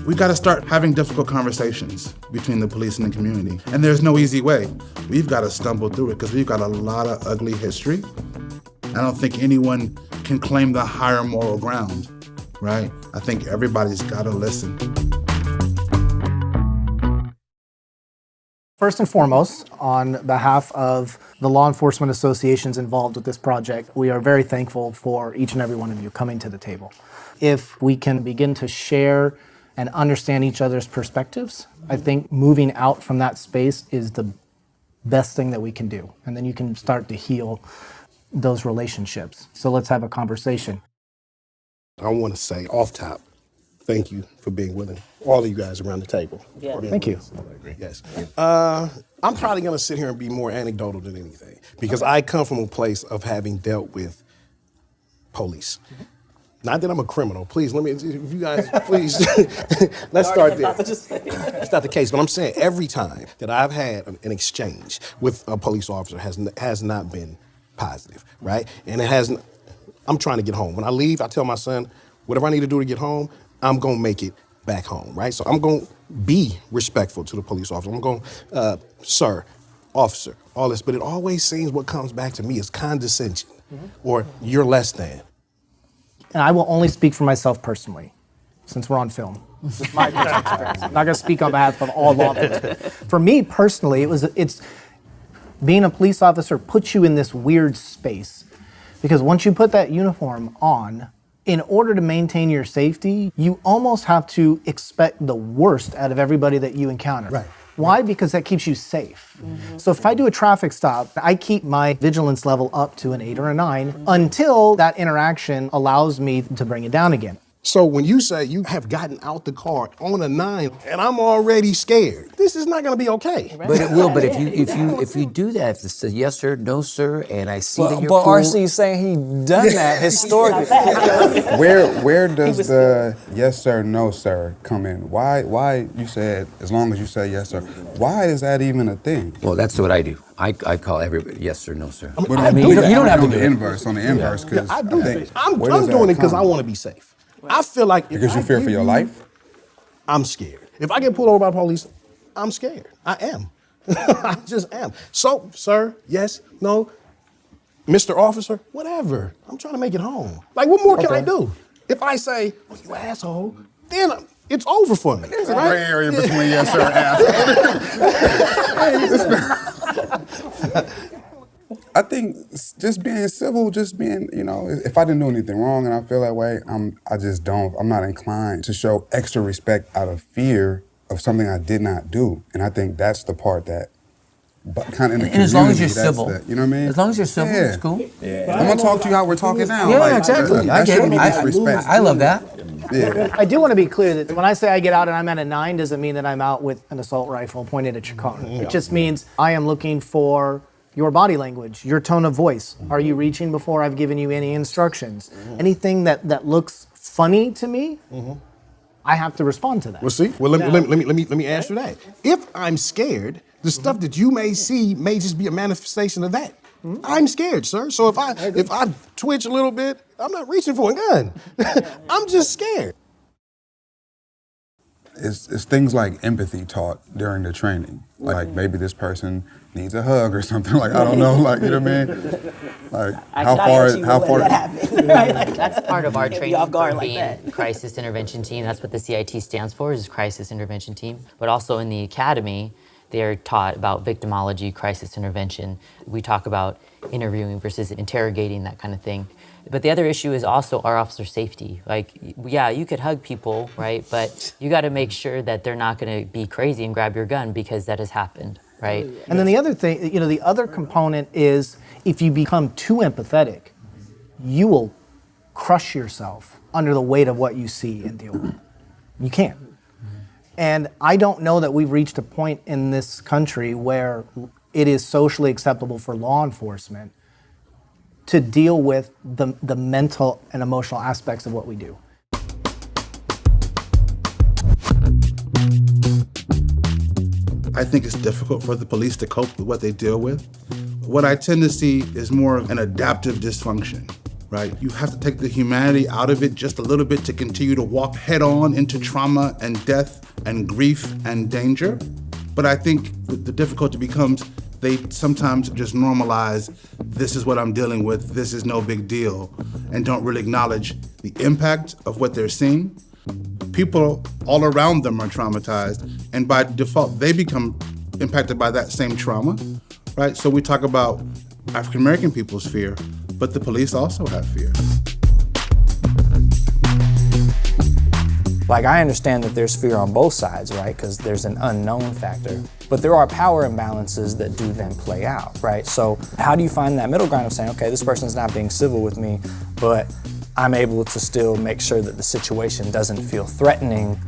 We got to start having difficult conversations between the police and the community. And there's no easy way. We've got to stumble through it because we've got a lot of ugly history. I don't think anyone can claim the higher moral ground, right? I think everybody's got to listen. First and foremost, on behalf of the law enforcement associations involved with this project, we are very thankful for each and every one of you coming to the table. If we can begin to share and understand each other's perspectives, I think moving out from that space is the best thing that we can do. And then you can start to heal those relationships. So let's have a conversation. I want to say off top, thank you for being willing, all of you guys around the table. Yeah. Thank you. Yes. I'm probably going to sit here and be more anecdotal than anything because I come from a place of having dealt with police. Not that I'm a criminal. Please, if you guys, please, let's start there. That's not the case, but I'm saying every time that I've had an exchange with a police officer has not been positive, right? And it hasn't. I'm trying to get home. When I leave, I tell my son, whatever I need to do to get home, I'm going to make it back home, right? So I'm going to be respectful to the police officer. I'm going, sir, officer, all this. But it always seems what comes back to me is condescension or you're less than. And I will only speak for myself personally, since we're on film. This is my personal experience. I'm not going to speak on behalf of all law enforcement. For me personally, it's being a police officer puts you in this weird space because once you put that uniform on, in order to maintain your safety, you almost have to expect the worst out of everybody that you encounter. Right. Why? Because that keeps you safe. So if I do a traffic stop, I keep my vigilance level up to an 8 or a 9 until that interaction allows me to bring it down again. So when you say you have gotten out the car on a 9 and I'm already scared, this is not going to be okay. But it will. But if you do that, if it's a yes sir, no sir, and I see that you're but cool. RC's saying he done that historically. Where does the yes sir, no sir come in? Why you said as long as you say yes sir? Why is that even a thing? Well, that's what I do. I call everybody yes sir, no sir. I mean, you don't have to do it. On the inverse, because I do that. I'm doing it because I want to be safe. I feel like because you fear for your life? I'm scared. If I get pulled over by police, I'm scared. I am. I just am. So, sir, yes, no, Mr. Officer, whatever. I'm trying to make it home. Like, what more can I do? If I say, well, you asshole, then it's over for me. There's a gray area between yes sir and asshole. I think just being civil, just being, if I didn't do anything wrong and I feel that way, I'm not inclined to show extra respect out of fear of something I did not do. And I think that's the part that, but kind of in the community. And as long as you're civil. You know what I mean? As long as you're civil, it's cool. Yeah. I'm going to talk to you how we're talking now. Yeah, exactly. I get it. I love that. Yeah. I do want to be clear that when I say I get out and I'm at a 9, doesn't mean that I'm out with an assault rifle pointed at your car. It just means I am looking for your body language, your tone of voice. Are you reaching before I've given you any instructions? Anything that looks funny to me, I have to respond to that. Well, see, let me answer that. If I'm scared, the stuff that you may see may just be a manifestation of that. I'm scared, sir. So if I twitch a little bit, I'm not reaching for a gun. I'm just scared. It's things like empathy taught during the training. Like maybe this person needs a hug or something. Like, I don't know, like, you know what I mean? Like, how far? That's part of our training for being crisis intervention team. That's what the CIT stands for, is crisis intervention team. But also in the academy, they're taught about victimology, crisis intervention. We talk about interviewing versus interrogating, that kind of thing. But the other issue is also our officer safety. Like, yeah, you could hug people, right? But you got to make sure that they're not going to be crazy and grab your gun, because that has happened, right? And then the other thing, the other component is if you become too empathetic, you will crush yourself under the weight of what you see and deal with. You can't. And I don't know that we've reached a point in this country where it is socially acceptable for law enforcement to deal with the mental and emotional aspects of what we do. I think it's difficult for the police to cope with what they deal with. What I tend to see is more of an adaptive dysfunction, right? You have to take the humanity out of it just a little bit to continue to walk head on into trauma and death and grief and danger. But I think the difficulty becomes they sometimes just normalize, this is what I'm dealing with, this is no big deal, and don't really acknowledge the impact of what they're seeing. People all around them are traumatized, and by default, they become impacted by that same trauma, right? So we talk about African American people's fear, but the police also have fear. Like, I understand that there's fear on both sides, right? Because there's an unknown factor. But there are power imbalances that do then play out, right? So how do you find that middle ground of saying, okay, this person's not being civil with me, but I'm able to still make sure that the situation doesn't feel threatening